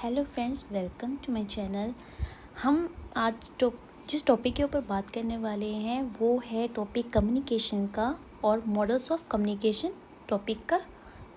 Hello friends, welcome to my channel. हम आज जिस टॉपिक के ऊपर बात करने वाले हैं वो है टॉपिक कम्युनिकेशन का, और मॉडल्स ऑफ कम्युनिकेशन टॉपिक का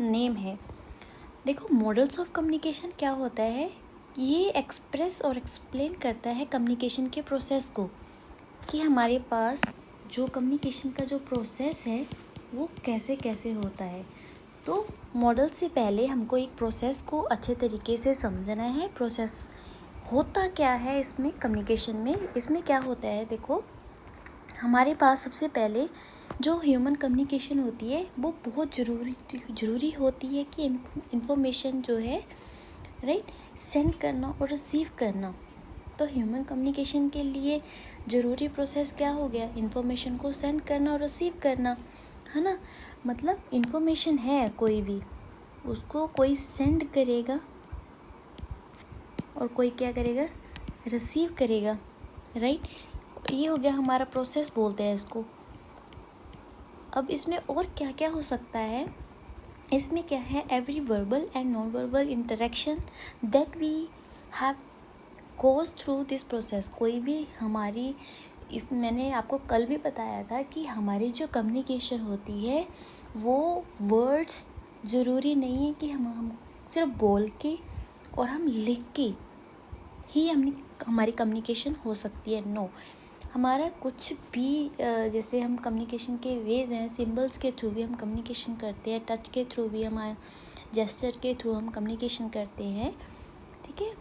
नेम है। देखो, मॉडल्स ऑफ कम्युनिकेशन क्या होता है, ये एक्सप्रेस और एक्सप्लेन करता है कम्युनिकेशन के प्रोसेस को, कि हमारे पास जो कम्युनिकेशन का जो प्रोसेस है वो कैसे कैसे होता है। तो मॉडल से पहले हमको एक प्रोसेस को अच्छे तरीके से समझना है। प्रोसेस होता क्या है इसमें, कम्युनिकेशन में इसमें क्या होता है। देखो, हमारे पास सबसे पहले जो ह्यूमन कम्युनिकेशन होती है वो बहुत ज़रूरी होती है कि इंफॉर्मेशन जो है राइट सेंड करना और रिसीव करना। तो ह्यूमन कम्युनिकेशन के लिए ज़रूरी प्रोसेस क्या हो गया, इन्फॉर्मेशन को सेंड करना और रिसीव करना, है ना। मतलब इन्फॉर्मेशन है कोई भी, उसको कोई सेंड करेगा और कोई क्या करेगा, रिसीव करेगा, राइट। ये हो गया हमारा प्रोसेस बोलते हैं इसको। अब इसमें और क्या क्या हो सकता है, इसमें क्या है, every verbal and non verbal interaction that we have goes through this process. कोई भी हमारी मैंने आपको कल भी बताया था कि हमारी जो कम्युनिकेशन होती है वो वर्ड्स ज़रूरी नहीं है कि हम सिर्फ बोल के और हम लिख के ही हमारी कम्युनिकेशन हो सकती है। नो, हमारा कुछ भी जैसे हम कम्युनिकेशन के वेज हैं, सिंबल्स के थ्रू भी हम कम्युनिकेशन करते हैं, टच के थ्रू भी, हमारे जेस्चर के थ्रू हम कम्युनिकेशन करते हैं, ठीक है।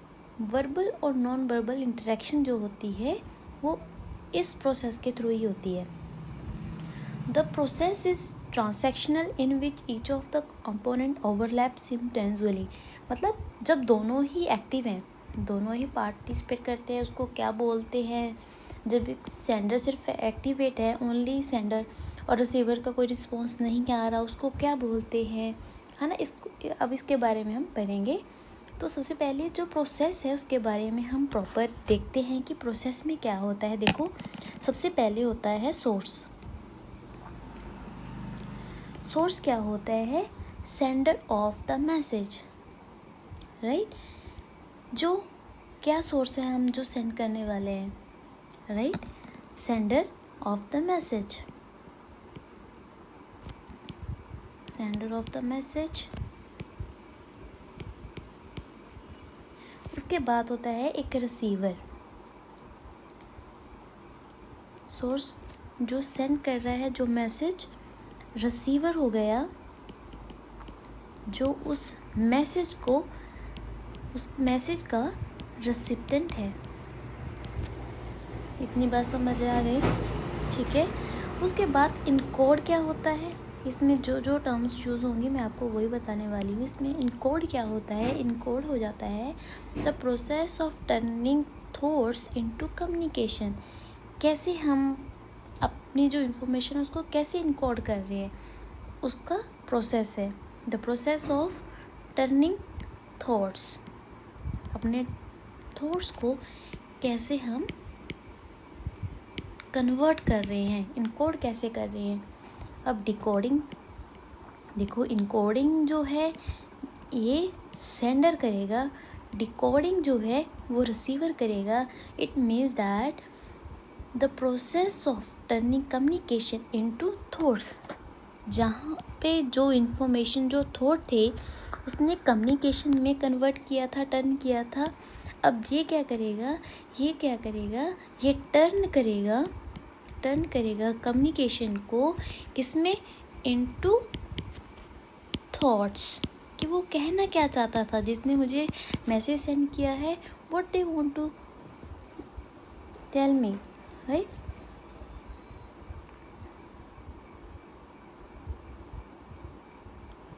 वर्बल और नॉन वर्बल इंटरेक्शन जो होती है वो इस प्रोसेस के थ्रू ही होती है। The process is transactional in which each of the component overlap simultaneously. मतलब जब दोनों ही एक्टिव हैं, दोनों ही पार्टिसिपेट करते हैं, उसको क्या बोलते हैं, जब एक सेंडर सिर्फ एक्टिवेट है, ओनली सेंडर, और रिसीवर का कोई रिस्पॉन्स नहीं आ रहा, उसको क्या बोलते हैं, है ना। इसको अब इसके बारे में हम पढ़ेंगे। तो सबसे पहले जो प्रोसेस है उसके बारे में हम प्रॉपर देखते हैं कि प्रोसेस में क्या होता है। देखो, सबसे पहले होता है सोर्स। सोर्स क्या होता है, sender of the message, right. जो क्या सोर्स है, हम जो सेंड करने वाले हैं, right, sender of the message, sender of the message. उसके बाद होता है एक रिसीवर। सोर्स जो सेंड कर रहा है जो मैसेज, रिसीवर हो गया जो उस मैसेज को, उस मैसेज का रेसिपिएंट है। इतनी बात समझ आ गई, ठीक है। उसके बाद इनकोड क्या होता है, इसमें जो जो टर्म्स यूज़ होंगी मैं आपको वही बताने वाली हूँ। इसमें इनकोड क्या होता है, इनकोड हो जाता है the process of turning thoughts into communication. कैसे हम अपनी जो इन्फॉर्मेशन है उसको कैसे इनकोड कर रहे हैं, उसका प्रोसेस है the process of turning thoughts. अपने थॉट्स को कैसे हम कन्वर्ट कर रहे हैं, इनकोड कैसे कर रहे हैं। अब डिकोडिंग, देखो इनकोडिंग जो है ये सेंडर करेगा, डिकोडिंग जो है वो रिसीवर करेगा। It means that the process of turning communication into thoughts, जहाँ पे जो इन्फॉर्मेशन जो थॉट थे उसने कम्युनिकेशन में कन्वर्ट किया था, टर्न किया था। अब ये क्या करेगा, ये क्या करेगा, ये टर्न करेगा कम्युनिकेशन को किसमें, इनटू थॉट्स, कि वो कहना क्या चाहता था, जिसने मुझे मैसेज सेंड किया है, what they want to tell me, right.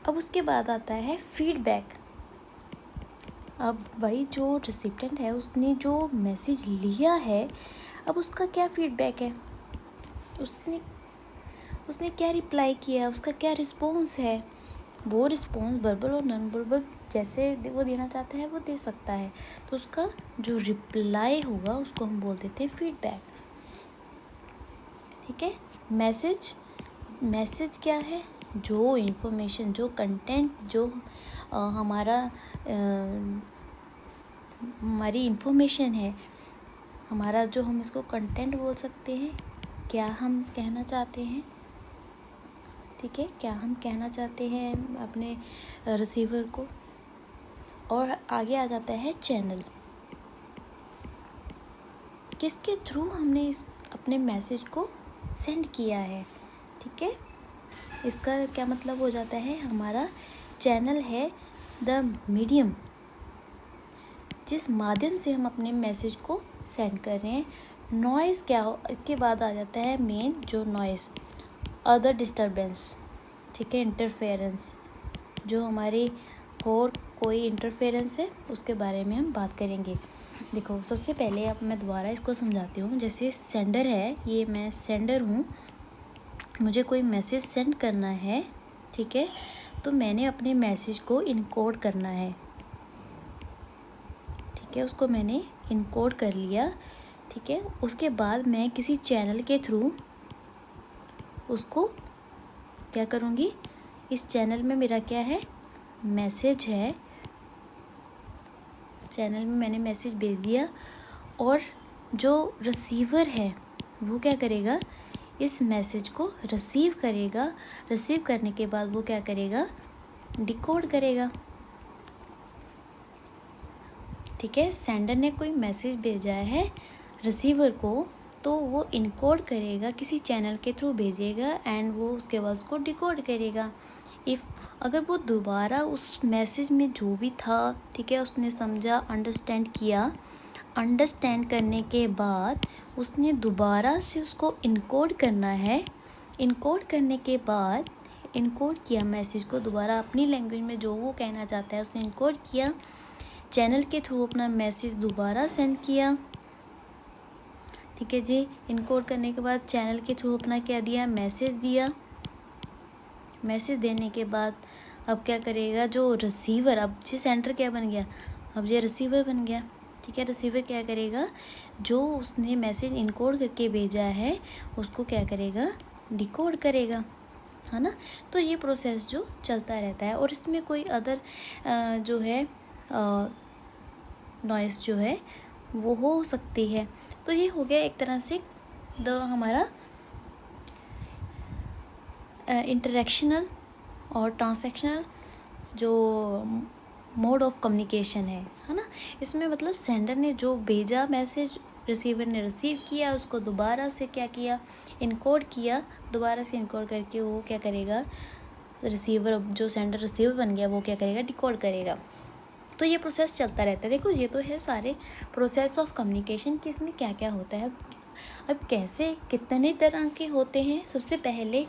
अब उसके बाद आता है फीडबैक। अब भाई जो रिसिपिएंट है उसने जो मैसेज लिया है, अब उसका क्या फीडबैक है, उसने क्या रिप्लाई किया, उसका क्या रिस्पॉन्स है। वो रिस्पॉन्स वर्बल और नॉन वर्बल जैसे वो देना चाहता है वो दे सकता है। तो उसका जो रिप्लाई होगा उसको हम बोल देते हैं फीडबैक, ठीक है। मैसेज क्या है, जो इन्फॉर्मेशन, जो कंटेंट, जो हमारा हमारी इंफॉर्मेशन है, हमारा जो हम इसको कंटेंट बोल सकते हैं, क्या हम कहना चाहते हैं, ठीक है, क्या हम कहना चाहते हैं अपने रिसीवर को। और आगे आ जाता है चैनल, किसके थ्रू हमने इस अपने मैसेज को सेंड किया है, ठीक है। इसका क्या मतलब हो जाता है, हमारा चैनल है द मीडियम जिस माध्यम से हम अपने मैसेज को सेंड कर रहे हैं। नॉइज़ क्या हो, इसके बाद आ जाता है मेन जो नॉइज़, अदर डिस्टर्बेंस, ठीक है, इंटरफेरेंस, जो हमारी और कोई इंटरफेरेंस है उसके बारे में हम बात करेंगे। देखो सबसे पहले अब मैं दोबारा इसको समझाती हूँ। जैसे सेंडर है, ये मैं सेंडर हूँ, मुझे कोई मैसेज सेंड करना है, ठीक है, तो मैंने अपने मैसेज को इनकोड करना है, ठीक है, उसको मैंने इनकोड कर लिया, ठीक है। उसके बाद मैं किसी चैनल के थ्रू उसको क्या करूँगी, इस चैनल में मेरा क्या है, मैसेज है, चैनल में मैंने मैसेज भेज दिया, और जो रिसीवर है वो क्या करेगा, इस मैसेज को रिसीव करेगा, रिसीव करने के बाद वो क्या करेगा, डिकोड करेगा, ठीक है। सेंडर ने कोई मैसेज भेजा है रिसीवर को, तो वो इनकोड करेगा, किसी चैनल के थ्रू भेजेगा, एंड वो उसके बाद उसको डिकोड करेगा। इफ़ अगर वो दोबारा उस मैसेज में जो भी था, ठीक है, उसने समझा, अंडरस्टैंड किया, अंडरस्टैंड करने के बाद उसने दोबारा से उसको इनकोड करना है, इनकोड करने के बाद इनकोड किया मैसेज को दोबारा अपनी लैंग्वेज में जो वो कहना चाहता है उसने इनकोड किया, चैनल के थ्रू अपना मैसेज दोबारा सेंड किया, ठीक है जी। इनकोड करने के बाद चैनल के थ्रू अपना क्या दिया, मैसेज दिया, मैसेज देने के बाद अब क्या करेगा, जो रिसीवर, अब ये सेंडर क्या बन गया, अब ये रिसीवर बन गया, ठीक है। रिसीवर क्या करेगा, जो उसने मैसेज इनकोड करके भेजा है उसको क्या करेगा, डिकोड करेगा, है ना। तो ये प्रोसेस जो चलता रहता है, और इसमें कोई अदर जो है नॉइस जो है वो हो सकती है। तो ये हो गया एक तरह से हमारा इंटरेक्शनल और ट्रांसैक्शनल जो मोड ऑफ कम्युनिकेशन है ना। इसमें मतलब सेंडर ने जो भेजा मैसेज, रिसीवर ने रिसीव किया, उसको दोबारा से क्या किया, इनकोड किया, दोबारा से इनकोड करके वो क्या करेगा, रिसीवर, जो सेंडर रिसीवर बन गया वो क्या करेगा, डिकोड करेगा। तो ये प्रोसेस चलता रहता है। देखो ये तो है सारे प्रोसेस ऑफ कम्युनिकेशन कि इसमें क्या क्या होता है। अब कैसे कितने तरह के होते हैं, सबसे पहले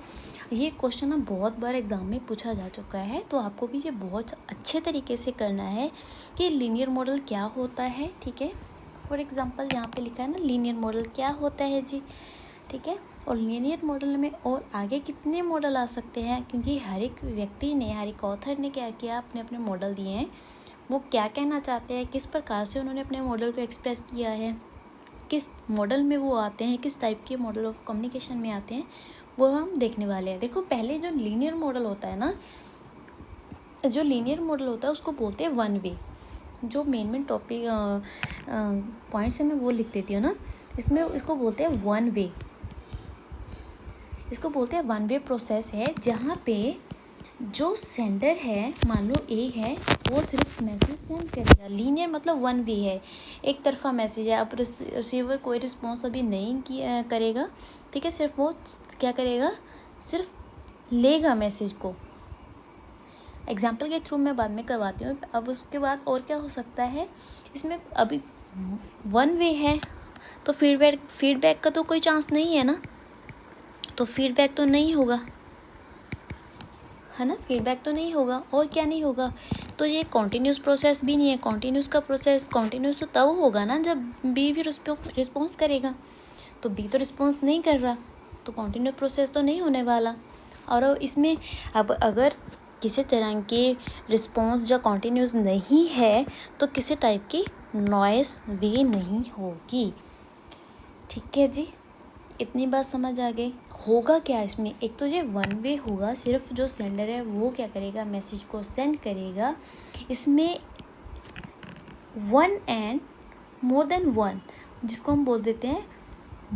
ये क्वेश्चन ना बहुत बार एग्ज़ाम में पूछा जा चुका है, तो आपको भी ये बहुत अच्छे तरीके से करना है कि लीनियर मॉडल क्या होता है, ठीक है। फॉर एग्ज़ाम्पल यहाँ पे लिखा है ना, लीनियर मॉडल क्या होता है जी, ठीक है। और लीनियर मॉडल में और आगे कितने मॉडल आ सकते हैं, क्योंकि हर एक व्यक्ति ने, हर एक ऑथर ने क्या किया, अपने अपने मॉडल दिए हैं, वो क्या कहना चाहते हैं, किस प्रकार से उन्होंने अपने मॉडल को एक्सप्रेस किया है, किस मॉडल में वो आते हैं, किस टाइप के मॉडल ऑफ कम्युनिकेशन में आते हैं, वो हम देखने वाले हैं। देखो पहले जो लीनियर मॉडल होता है ना, जो लीनियर मॉडल होता है उसको बोलते हैं वन वे। जो मेन टॉपिक पॉइंट्स है मैं वो लिख देती हूँ ना, इसमें इसको बोलते हैं वन वे, इसको बोलते हैं वन वे प्रोसेस है, जहाँ पे जो सेंडर है, मान लो ए है, वो सिर्फ मैसेज सेंड करेगा। लीनियर मतलब वन वे है, एक तरफा मैसेज है। अब रिसीवर कोई रिस्पॉन्स अभी नहीं करेगा, ठीक है, सिर्फ वो क्या करेगा, सिर्फ लेगा मैसेज को। एग्जाम्पल के थ्रू मैं बाद में करवाती हूँ। अब उसके बाद और क्या हो सकता है, इसमें अभी वन वे है तो फीडबैक का तो कोई चांस नहीं है ना, तो फीडबैक तो नहीं होगा, है ना, फीडबैक तो नहीं होगा। और क्या नहीं होगा, तो ये कॉन्टीन्यूस प्रोसेस भी नहीं है। कॉन्टीन्यूस का प्रोसेस कॉन्टीन्यूस तो तब होगा ना जब बी भी रिस्पॉन्स करेगा, तो बी तो रिस्पॉन्स नहीं कर रहा, तो कॉन्टीन्यूस प्रोसेस तो नहीं होने वाला। और इसमें अब अगर किसी तरह की रिस्पॉन्स जो कॉन्टीन्यूस नहीं है, तो किसी टाइप की नॉइस भी नहीं होगी, ठीक है जी। इतनी बात समझ आ गई। होगा क्या इसमें, एक तो ये वन वे होगा, सिर्फ जो सेंडर है वो क्या करेगा, मैसेज को सेंड करेगा। इसमें one and more than one, जिसको हम बोल देते हैं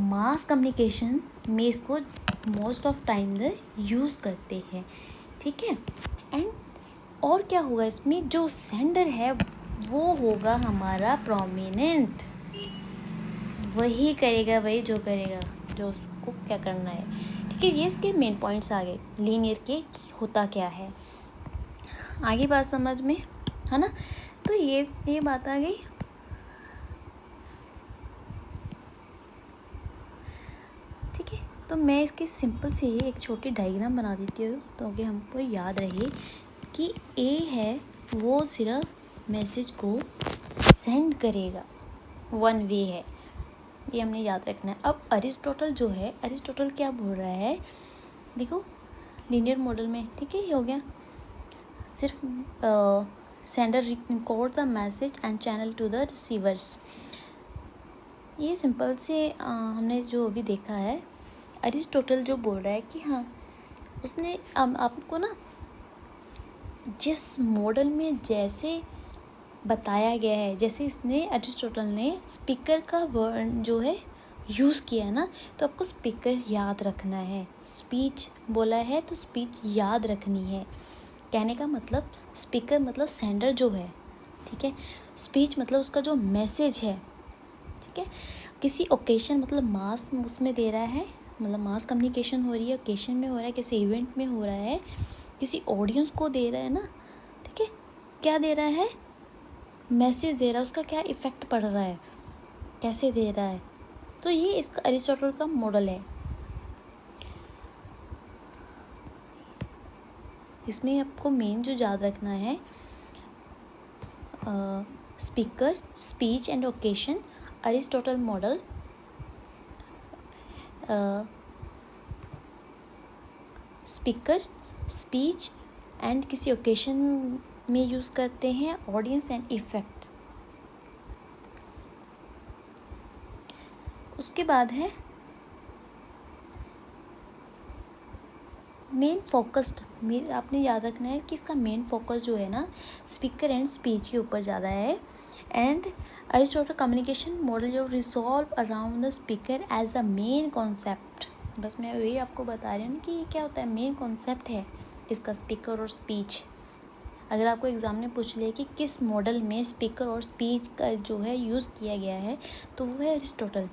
मास कम्युनिकेशन में इसको मोस्ट ऑफ टाइम यूज़ करते हैं, ठीक है। एंड और क्या होगा इसमें, जो सेंडर है वो होगा हमारा प्रोमिनेंट, वही करेगा भाई जो करेगा, जो उसको क्या करना है, ठीक है। ये इसके मेन पॉइंट्स आ गए लीनियर के होता क्या है। आगे बात समझ में, है ना। तो ये बात आ गई। ठीक है, तो मैं इसके सिंपल से ही एक छोटी डायग्राम बना देती हूँ ताकि हमको याद रहे कि ए है वो सिर्फ मैसेज को सेंड करेगा, वन वे है, ये हमने याद रखना है। अब अरिस्टोटल जो है, अरिस्टोटल क्या बोल रहा है, देखो लीनियर मॉडल में, ठीक है, ये हो गया सिर्फ sender record the message and channel to the receivers. ये सिंपल से हमने जो अभी देखा है, अरिस्टोटल जो बोल रहा है कि हाँ उसने आपको ना जिस मॉडल में जैसे बताया गया है, जैसे इसने अरिस्टोटल ने स्पीकर का वर्ड जो है यूज़ किया है ना, तो आपको स्पीकर याद रखना है। स्पीच बोला है तो स्पीच याद रखनी है, कहने का मतलब स्पीकर मतलब सेंडर जो है, ठीक है। स्पीच मतलब उसका जो मैसेज है, ठीक है। किसी ओकेशन मतलब मास उसमें दे रहा है, मतलब मास कम्युनिकेशन हो रही है, ओकेशन में हो रहा है, किसी इवेंट में हो रहा है, किसी ऑडियंस को दे रहा है ना, ठीक है। क्या दे रहा है, मैसेज दे रहा है, उसका क्या इफ़ेक्ट पड़ रहा है, कैसे दे रहा है, तो ये इसका अरिस्टोटल का मॉडल है। इसमें आपको मेन जो याद रखना है, speaker, speech and occasion, Aristotle model, speaker, speech and किसी ओकेशन में यूज़ करते हैं, ऑडियंस एंड इफ़ेक्ट। उसके बाद है मेन फोकस्ड, आपने याद रखना है कि इसका मेन फोकस जो है ना स्पीकर एंड स्पीच के ऊपर ज़्यादा है। एंड अरिस्टोटल कम्युनिकेशन मॉडल जो resolve around the speaker as the main concept. बस मैं वही आपको बता रही हूँ कि ये क्या होता है, मेन कॉन्सेप्ट है इसका स्पीकर और स्पीच। अगर आपको एग्ज़ाम में पूछ लिया कि किस मॉडल में स्पीकर और स्पीच का जो है यूज़ किया गया है, तो वो है अरिस्टोटल।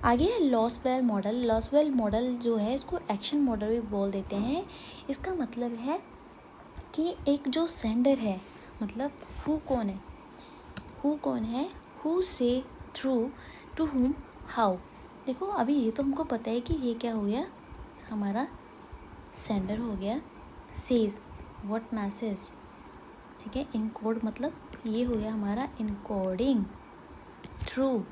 आगे है लॉसवेल मॉडल। लॉसवेल मॉडल जो है इसको एक्शन मॉडल भी बोल देते हैं। इसका मतलब है कि एक जो सेंडर है, मतलब हु कौन है, हु कौन है, हु से थ्रू टू हुम हाउ। देखो अभी ये तो हमको पता है कि ये क्या हो गया, हमारा सेंडर हो गया, सेज व्हाट मैसेज, ठीक है। इनकोड मतलब ये हो गया हमारा इनकोडिंग, थ्रू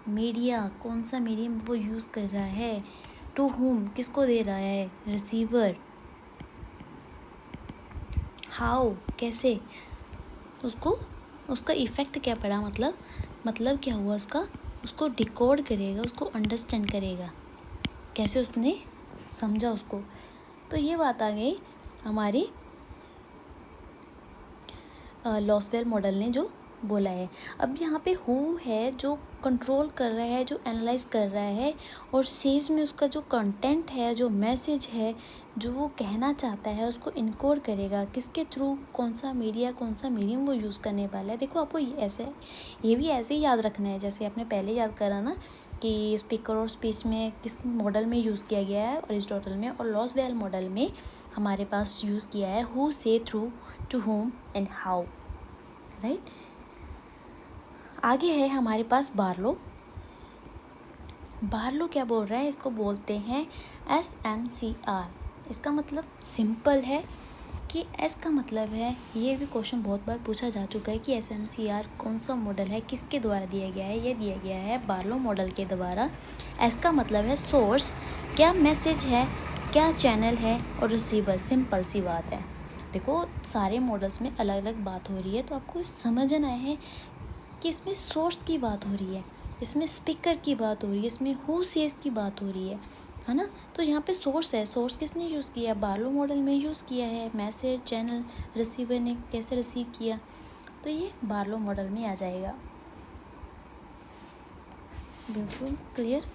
मीडिया, कौन सा मीडियम वो यूज़ कर रहा है, टू हुम किसको दे रहा है, रिसीवर, हाउ कैसे, उसको उसका इफ़ेक्ट क्या पड़ा, मतलब क्या हुआ उसका, उसको डिकोड करेगा, उसको अंडरस्टैंड करेगा, कैसे उसने समझा उसको। तो ये बात आ गई हमारी लॉसवेल मॉडल ने जो बोला है। अब यहाँ पे हु है जो कंट्रोल कर रहा है, जो एनालाइज कर रहा है, और सेज में उसका जो कंटेंट है, जो मैसेज है, जो वो कहना चाहता है उसको इनकोड करेगा, किसके थ्रू, कौन सा मीडिया, कौन सा मीडियम वो यूज़ करने वाला है। देखो आपको ये भी ऐसे ही याद रखना है जैसे आपने पहले याद करा ना कि स्पीकर और स्पीच में किस मॉडल में यूज़ किया गया है, अरिस्टोटल में, और लॉसवेल मॉडल में हमारे पास यूज़ किया है हु से through to whom and how, right. आगे है हमारे पास बार्लो। बार्लो क्या बोल रहा है, इसको बोलते हैं SMCR। इसका मतलब सिंपल है कि एस का मतलब है, ये भी क्वेश्चन बहुत बार पूछा जा चुका है कि SMCR कौन सा मॉडल है, किसके द्वारा दिया गया है, ये दिया गया है बार्लो मॉडल के द्वारा। एस का मतलब है सोर्स, क्या मैसेज है, क्या चैनल है, और रिसीवर। सिंपल सी बात है। देखो सारे मॉडल्स में अलग अलग बात हो रही है, तो आपको समझना है कि इसमें सोर्स की बात हो रही है, इसमें स्पीकर की बात हो रही है, इसमें हु सेज की बात हो रही है ना। तो यहाँ पे सोर्स है, सोर्स किसने यूज़ किया, बार्लो मॉडल में यूज़ किया है, मैसेज, चैनल, रिसीवर ने कैसे रिसीव किया, तो ये बार्लो मॉडल में आ जाएगा। बिल्कुल क्लियर।